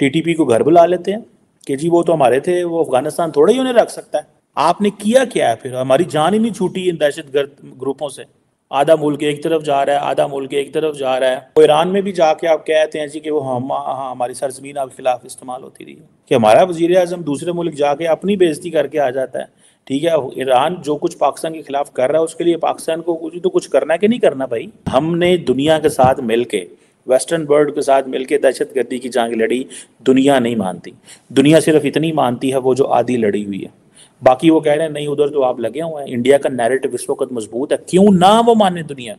TTP को घर बुला लेते हैं कि जी वो तो हमारे थे, वो अफगानिस्तान थोड़ा ही उन्हें रख सकता है। आपने किया क्या है फिर? हमारी जान ही नहीं छूटी इन दहशतगर्द ग्रुपों से। आधा मुल्क एक तरफ जा रहा है, आधा मुल्क एक तरफ जा रहा है। वो ईरान में भी जाके आप कहते हैं जी कि वो हमारी सरजमीन आपके खिलाफ इस्तेमाल होती रही है, कि हमारा वजीर आजम दूसरे मुल्क जाके अपनी बेइज्जती करके आ जाता है। ठीक है, ईरान जो कुछ पाकिस्तान के खिलाफ कर रहा है उसके लिए पाकिस्तान को कुछ तो कुछ करना है कि नहीं करना भाई? हमने दुनिया के साथ मिलके, वेस्टर्न वर्ल्ड के साथ मिलके दहशतगर्दी की जंग लड़ी। दुनिया नहीं मानती, दुनिया सिर्फ इतनी मानती है वो जो आधी लड़ी हुई है। बाकी वो कह रहे हैं नहीं उधर तो आप लगे हुए हैं। इंडिया का नैरेटिव इस वक्त मजबूत है, क्यों ना वो माने दुनिया।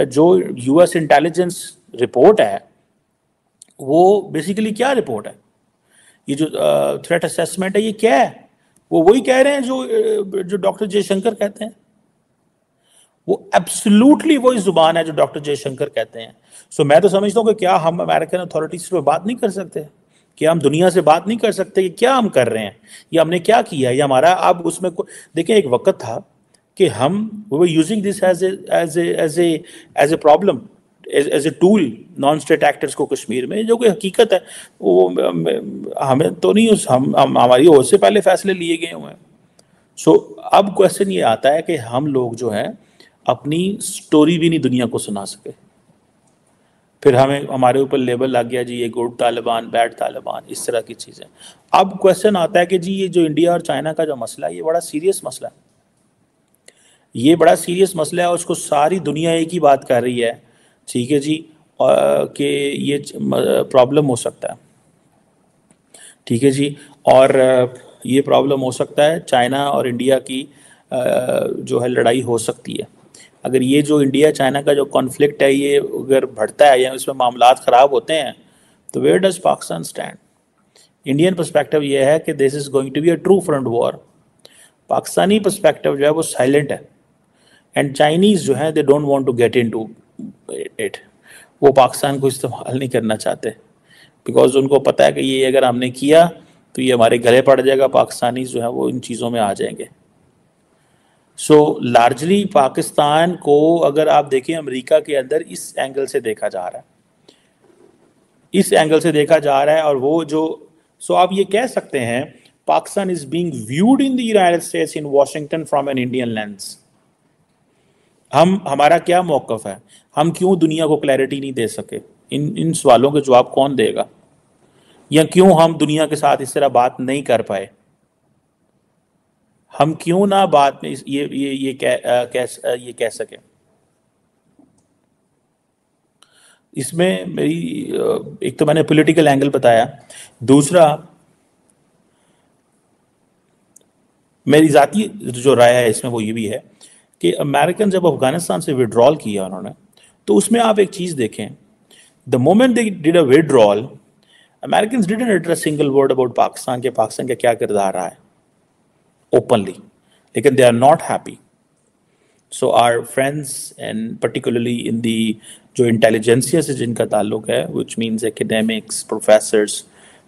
जो यूएस इंटेलिजेंस रिपोर्ट है वो बेसिकली क्या रिपोर्ट है? ये जो थ्रेट असेसमेंट है ये क्या है? वो वही कह रहे हैं जो डॉक्टर जयशंकर कहते हैं। वो एब्सोल्युटली वही जुबान है जो डॉक्टर जयशंकर कहते हैं। सो मैं तो समझता हूँ कि क्या हम अमेरिकन अथॉरिटीज पे बात नहीं कर सकते? क्या हम दुनिया से बात नहीं कर सकते कि क्या हम कर रहे हैं, ये हमने क्या किया है, ये हमारा अब उसमें देखिए एक वक्त था कि हम we using this as a problem, as a tool non state actors को कश्मीर में, जो कि हकीकत है। वो हमें तो नहीं, हम हमारी ओर से पहले फैसले लिए गए हुए हैं। सो अब क्वेश्चन ये आता है कि हम लोग जो है अपनी स्टोरी भी नहीं दुनिया को सुना सके, फिर हमें हमारे ऊपर लेबल लग गया जी ये गुड तालिबान, बैड तालिबान, इस तरह की चीज़ें। अब क्वेश्चन आता है कि जी ये जो इंडिया और चाइना का जो मसला है ये बड़ा सीरियस मसला है, ये बड़ा सीरियस मसला है और उसको सारी दुनिया एक ही बात कर रही है, ठीक है जी, कि ये प्रॉब्लम हो सकता है, ठीक है जी। और ये प्रॉब्लम हो सकता है, चाइना और इंडिया की जो है लड़ाई हो सकती है। अगर ये जो इंडिया चाइना का जो कॉन्फ्लिक्ट है ये अगर बढ़ता है या इसमें मामलात ख़राब होते हैं तो where does Pakistan stand? Indian perspective ये है कि this is going to be a true front war. Pakistani perspective जो है वो साइलेंट है, एंड चाइनीज़ जो है they don't want to get into it. वो पाकिस्तान को इस्तेमाल नहीं करना चाहते, बिकॉज उनको पता है कि ये अगर हमने किया तो ये हमारे गले पड़ जाएगा, पाकिस्तानी जो है वो इन चीज़ों में आ जाएंगे। सो लार्जली पाकिस्तान को अगर आप देखें अमेरिका के अंदर इस एंगल से देखा जा रहा है, इस एंगल से देखा जा रहा है। और वो जो आप ये कह सकते हैं Pakistan is being viewed in the United states in Washington from an Indian lens. हमारा क्या मौकफ है? हम क्यों दुनिया को क्लैरिटी नहीं दे सके? इन सवालों के जवाब कौन देगा? या क्यों हम दुनिया के साथ इस तरह बात नहीं कर पाए? हम क्यों ना बात में ये कह सके? इसमें मेरी एक तो मैंने पॉलिटिकल एंगल बताया, दूसरा मेरी ज़ाती जो राय है इसमें वो ये भी है कि अमेरिकन जब अफगानिस्तान से विड्रॉल किया उन्होंने, तो उसमें आप एक चीज़ देखें, the moment they did a withdrawal, American didn't utter a single word about Pakistan के पाकिस्तान का क्या किरदार रहा है ओपनली, लेकिन they are not happy. So our friends and particularly in the जो इंटेलिजेंसिया से जिनका ताल्लुक है, विच मीन्स एकेडमिक्स, प्रोफेसर्स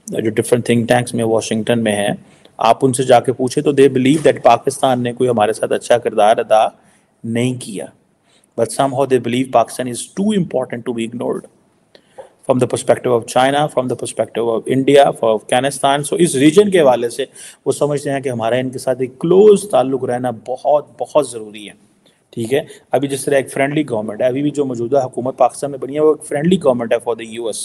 जो डिफरेंट थिंक टैंक्स में वाशिंगटन में है, आप उनसे जाके पूछे तो दे बिलीव दैट पाकिस्तान ने कोई हमारे साथ अच्छा किरदार अदा नहीं किया, but somehow they believe Pakistan is too important to be ignored from the perspective of China, from the perspective of India, for Afghanistan. So इस रीजन के हवाले से वो समझते हैं कि हमारा इनके साथ एक क्लोज ताल्लुक रहना बहुत बहुत ज़रूरी है, ठीक है। अभी जिस तरह एक फ्रेंडली गवर्नमेंट है, अभी भी जो मौजूदा हुकूमत पाकिस्तान में बनी है वो एक फ्रेंडली गवर्नमेंट है for the US,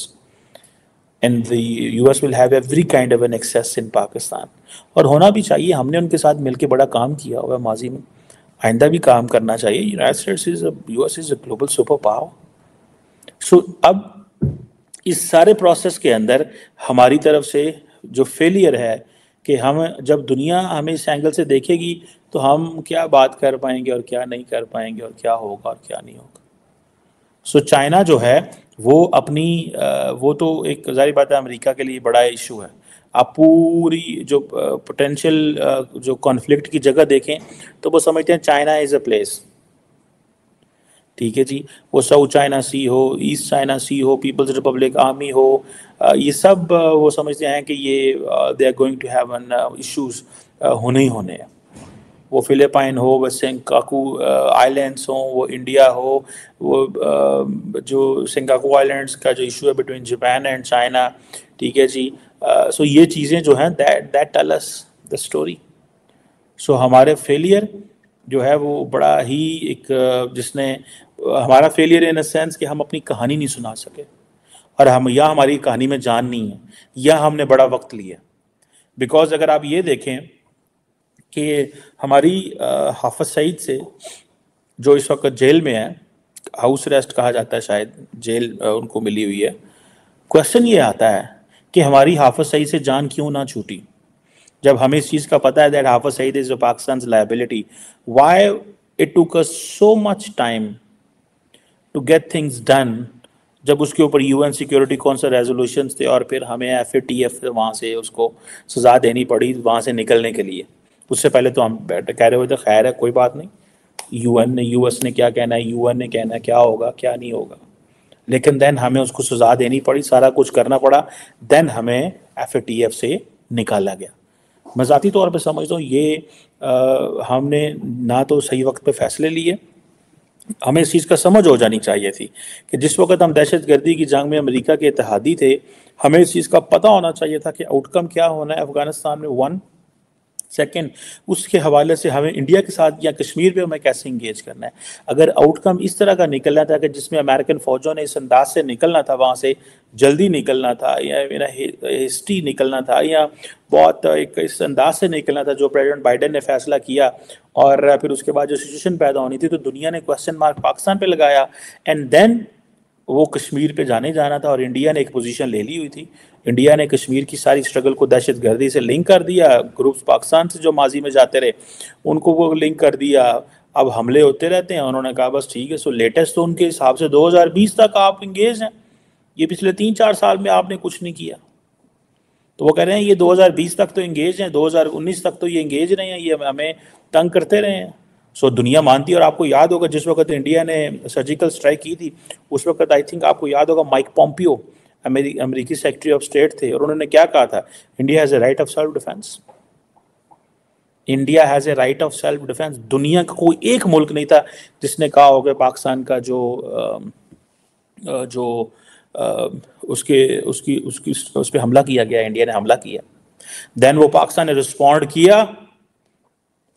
and the US will have every kind of an access in Pakistan, और होना भी चाहिए। हमने उनके साथ मिलकर बड़ा काम किया हुआ है माजी में, आइंदा भी काम करना चाहिए। United States is US is a global super power. So अब इस सारे प्रोसेस के अंदर हमारी तरफ से जो फेलियर है कि हम जब दुनिया हमें इस एंगल से देखेगी तो हम क्या बात कर पाएंगे और क्या नहीं कर पाएंगे, और क्या होगा और क्या नहीं होगा। सो चाइना जो है वो अपनी वो तो एक जाहिर बात है अमेरिका के लिए बड़ा इशू है। आप पूरी जो पोटेंशियल जो कॉन्फ्लिक्ट की जगह देखें तो वो समझते हैं चाइना इज़ अ प्लेस, ठीक है जी। वो साउथ चाइना सी हो, ईस्ट चाइना सी हो, पीपल्स रिपब्लिक आर्मी हो, ये सब वो समझते हैं कि ये they are going to have an issues होने ही होने हैं। वो फिलिपाइन हो, वो सेंकाकू आइलैंड्स हो, वो इंडिया हो, वो जो सेंकाकू आइलैंड्स का जो इशू है बिटवीन जापान एंड चाइना, ठीक है जी। सो ये चीज़ें जो हैं that tell us the story. So हमारे फेलियर जो है वो बड़ा ही एक जिसने हमारा फेलियर इन अ सेंस कि हम अपनी कहानी नहीं सुना सके, और हम या हमारी कहानी में जान नहीं है, या हमने बड़ा वक्त लिया। बिकॉज अगर आप ये देखें कि हमारी हाफिज सईद से जो इस वक्त जेल में है, हाउस अरेस्ट कहा जाता है शायद, जेल उनको मिली हुई है, क्वेश्चन ये आता है कि हमारी हाफिज सईद से जान क्यों ना छूटी, जब हमें इस चीज़ का पता है that Hafiz Saeed is Pakistan liability. Why it took us so much time to get things done, जब उसके ऊपर यूएन सिक्योरिटी काउंसिल रेजोल्यूशंस थे, और फिर हमें FATF वहाँ से उसको सज़ा देनी पड़ी वहाँ से निकलने के लिए। उससे पहले तो हम कह रहे हुए थे खैर है कोई बात नहीं, यूएन ने US ने क्या कहना है, UN ने कहना है क्या होगा क्या नहीं होगा, लेकिन देन हमें उसको सज़ा देनी पड़ी, सारा कुछ करना पड़ा, देन हमें FATF से निकाला गया। मैं ज़ाती तौर पे समझता हूँ ये हमने ना तो सही वक्त पे फैसले लिए, हमें इस चीज़ का समझ हो जानी चाहिए थी कि जिस वक्त हम दहशतगर्दी की जंग में अमेरिका के इत्तेहादी थे, हमें इस चीज़ का पता होना चाहिए था कि आउटकम क्या होना है अफगानिस्तान में। 1 सेकेंड, उसके हवाले से हमें इंडिया के साथ या कश्मीर पे हमें कैसे इंगेज करना है। अगर आउटकम इस तरह का निकलना था कि जिसमें अमेरिकन फ़ौजों ने इस अंदाज से निकलना था, वहाँ से जल्दी निकलना था, या हिस्ट्री निकलना था, या बहुत एक इस अंदाज से निकलना था जो प्रेसिडेंट बाइडेन ने फैसला किया, और फिर उसके बाद जो सिचुएशन पैदा होनी थी, तो दुनिया ने क्वेश्चन मार्क पाकिस्तान पे लगाया, एंड देन वो कश्मीर पे जाना था, और इंडिया ने एक पोजीशन ले ली हुई थी। इंडिया ने कश्मीर की सारी स्ट्रगल को दहशतगर्दी से लिंक कर दिया, ग्रुप्स पाकिस्तान से जो माजी में जाते रहे उनको वो लिंक कर दिया, अब हमले होते रहते हैं। उन्होंने कहा बस ठीक है। सो लेटेस्ट तो उनके हिसाब से 2020 तक आप इंगेज हैं, ये पिछले 3-4 साल में आपने कुछ नहीं किया, तो वो कह रहे हैं ये 2020 तक तो इंगेज हैं, 2019 तक तो ये इंगेज रहे हैं, ये हमें तंग करते रहे हैं। सो दुनिया मानती है। और आपको याद होगा जिस वक्त इंडिया ने सर्जिकल स्ट्राइक की थी, उस वक्त आई थिंक आपको याद होगा माइक पॉम्पियो अमेरिकी सेक्रेटरी ऑफ स्टेट थे, और उन्होंने क्या कहा था, India has a right of self defence, India has a right of self defence. दुनिया का कोई एक मुल्क नहीं था जिसने कहा होगा पाकिस्तान का उस पर हमला किया गया, इंडिया ने हमला किया, देन वो पाकिस्तान ने रिस्पॉन्ड किया,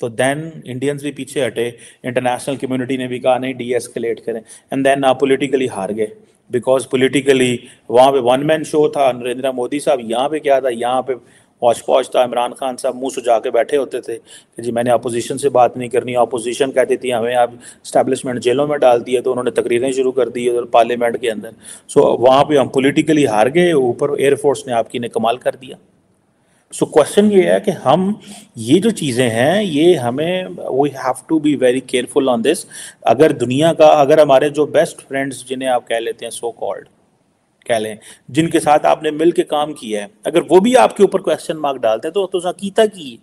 तो देन इंडियंस भी पीछे हटे, इंटरनेशनल कम्युनिटी ने भी कहा नहीं डी-एस्केलेट करें, एंड देन आप पॉलिटिकली हार गए, बिकॉज पॉलिटिकली वहाँ पे 1 मैन शो था। नरेंद्र मोदी साहब यहाँ पे क्या था, यहाँ पे पौच पौच था, इमरान खान साहब मुंह सुजा के बैठे होते थे कि जी मैंने अपोजिशन से बात नहीं करनी, अपोजिशन कहती थी हमें आप स्टैब्लिशमेंट जेलों में डाल दिए, तो उन्होंने तकरीरें शुरू कर दी उधर पार्लियामेंट के अंदर। सो वहाँ पे हम पॉलिटिकली हार गए, ऊपर एयरफोर्स ने आपकी ने कमाल कर दिया। सो क्वेश्चन ये है कि हम ये जो चीज़ें हैं ये हमें we have to be very careful on this. अगर दुनिया का, अगर हमारे जो बेस्ट फ्रेंड्स जिन्हें आप कह लेते हैं सो कॉल्ड कह लें, जिनके साथ आपने मिल के काम किया है, अगर वो भी आपके ऊपर क्वेश्चन मार्क डालते हैं तो कीता की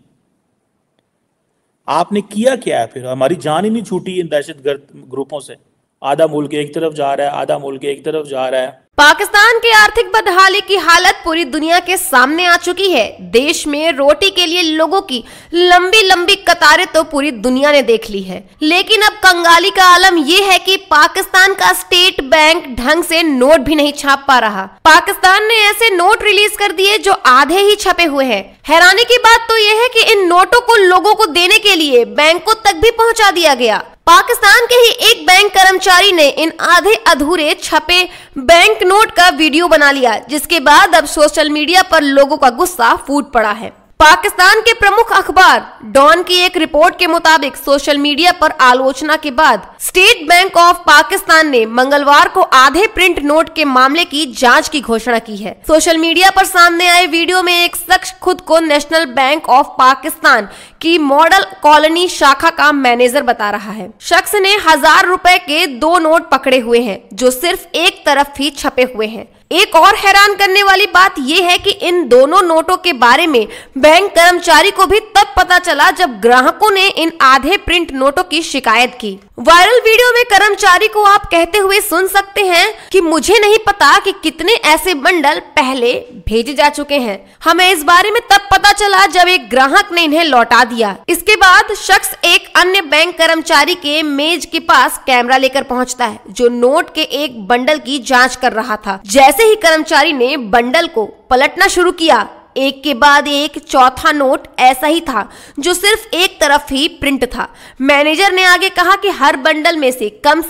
आपने किया क्या है? फिर हमारी जान ही नहीं छूटी इन दहशतगर्द ग्रुपों से। आधा मुल्क एक तरफ जा रहा है, आधा मुल्क एक तरफ जा रहा है। पाकिस्तान के आर्थिक बदहाली की हालत पूरी दुनिया के सामने आ चुकी है। देश में रोटी के लिए लोगों की लंबी लंबी कतारें तो पूरी दुनिया ने देख ली है, लेकिन अब कंगाली का आलम यह है कि पाकिस्तान का स्टेट बैंक ढंग से नोट भी नहीं छाप पा रहा। पाकिस्तान ने ऐसे नोट रिलीज कर दिए जो आधे ही छपे हुए हैं। हैरानी की बात तो यह है कि इन नोटों को लोगों को देने के लिए बैंकों तक भी पहुंचा दिया गया। पाकिस्तान के ही एक बैंक कर्मचारी ने इन आधे अधूरे छपे बैंक नोट का वीडियो बना लिया, जिसके बाद अब सोशल मीडिया पर लोगों का गुस्सा फूट पड़ा है। पाकिस्तान के प्रमुख अखबार डॉन की एक रिपोर्ट के मुताबिक सोशल मीडिया पर आलोचना के बाद स्टेट बैंक ऑफ पाकिस्तान ने मंगलवार को आधे प्रिंट नोट के मामले की जांच की घोषणा की है। सोशल मीडिया पर सामने आए वीडियो में एक शख्स खुद को नेशनल बैंक ऑफ पाकिस्तान की मॉडल कॉलोनी शाखा का मैनेजर बता रहा है। शख्स ने 1000 रुपए के 2 नोट पकड़े हुए हैं जो सिर्फ एक तरफ ही छपे हुए हैं। एक और हैरान करने वाली बात यह है कि इन दोनों नोटों के बारे में बैंक कर्मचारी को भी तब पता चला जब ग्राहकों ने इन आधे प्रिंट नोटों की शिकायत की। वायरल वीडियो में कर्मचारी को आप कहते हुए सुन सकते हैं कि मुझे नहीं पता कि कितने ऐसे बंडल पहले भेजे जा चुके हैं। हमें इस बारे में तब पता चला जब एक ग्राहक ने इन्हें लौटा दिया। इसके बाद शख्स एक अन्य बैंक कर्मचारी के मेज के पास कैमरा लेकर पहुंचता है, जो नोट के एक बंडल की जांच कर रहा था। जैसे ही कर्मचारी ने बंडल को पलटना शुरू किया, एक के बाद एक चौथा नोट ऐसा ही था जो सिर्फ एक तरफ ही प्रिंट था। मैनेजर ने आगे कहा कि हर बंडल में से कम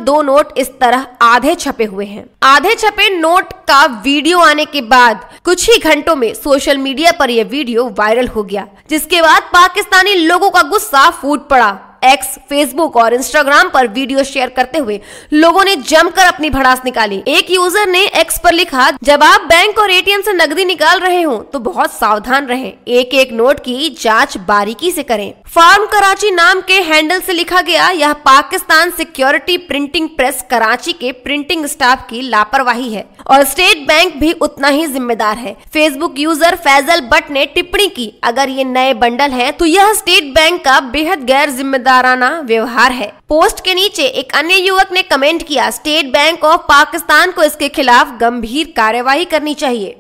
2 नोट इस तरह आधे छपे हुए हैं। आधे छपे नोट का वीडियो आने के बाद कुछ ही घंटों में सोशल मीडिया पर यह वीडियो वायरल हो गया, जिसके बाद पाकिस्तानी लोगों का गुस्सा फूट पड़ा। एक्स, फेसबुक और इंस्टाग्राम पर वीडियो शेयर करते हुए लोगों ने जमकर अपनी भड़ास निकाली। एक यूजर ने एक्स पर लिखा, जब आप बैंक और एटीएम से नकदी निकाल रहे हो तो बहुत सावधान रहें, एक एक नोट की जांच बारीकी से करें। फार्म कराची नाम के हैंडल से लिखा गया, यह Pakistan security printing press Karachi के प्रिंटिंग स्टाफ की लापरवाही है और स्टेट बैंक भी उतना ही जिम्मेदार है। फेसबुक यूजर फैजल बट ने टिप्पणी की, अगर ये नए बंडल हैं तो यह स्टेट बैंक का बेहद गैर जिम्मेदाराना व्यवहार है। पोस्ट के नीचे एक अन्य युवक ने कमेंट किया, स्टेट बैंक ऑफ पाकिस्तान को इसके खिलाफ गंभीर कार्यवाही करनी चाहिए।